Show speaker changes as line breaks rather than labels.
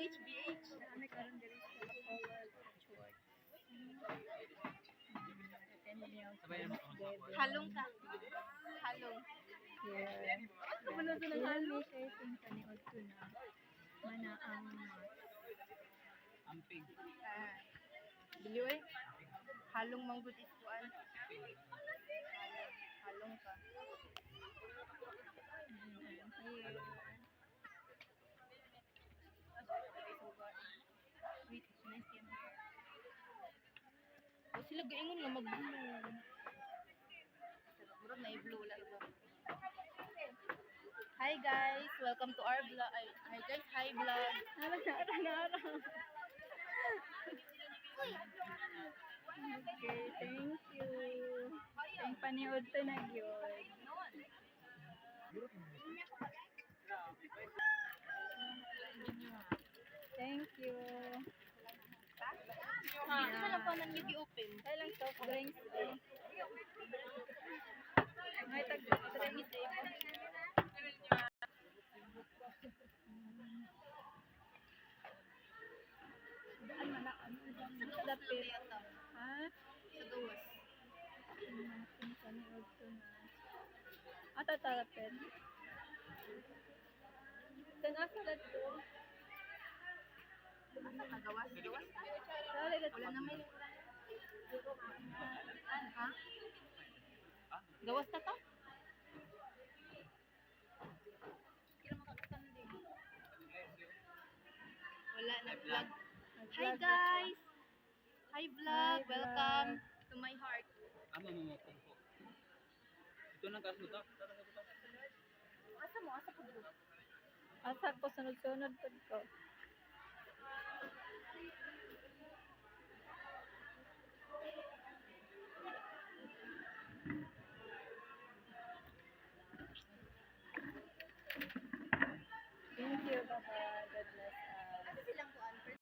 Kami karon diri sa Bacolod Church.
Halong ka. Halong.
Here. Kami shaping kaniod ko na manaang
Amping.
Dili oy. Halong manggod isuan. Halong ka.
here.
Wait, nice game here. O sila gaingon nga mag-blue. Murag na i-blue wala ba. Hi guys, welcome to our vlog. Hi guys, hi vlog.
Nara. Okay, thank you. Ang paniod to na gyud. Thank you.
Hindi na lang pa nang open.
Ay lang soft drinks eh. May tag drinks eh. Dapit. Ha?
Sa gawas.
Ang paniod to na. Ata talapit. Kan asa dito?
Asa ka gawas? Gawas?
Dali dito.
Wala na may. Ha? Gawas na to? Wala na vlog. Hi guys! Hi vlog!
Hi,
Welcome
vlog.
to my heart.
Ama mo po. Ito nang kasuta.
Asa mo? Asa po bro?
Asa ko sunod-sunod pud ko. Thank you, bye-bye.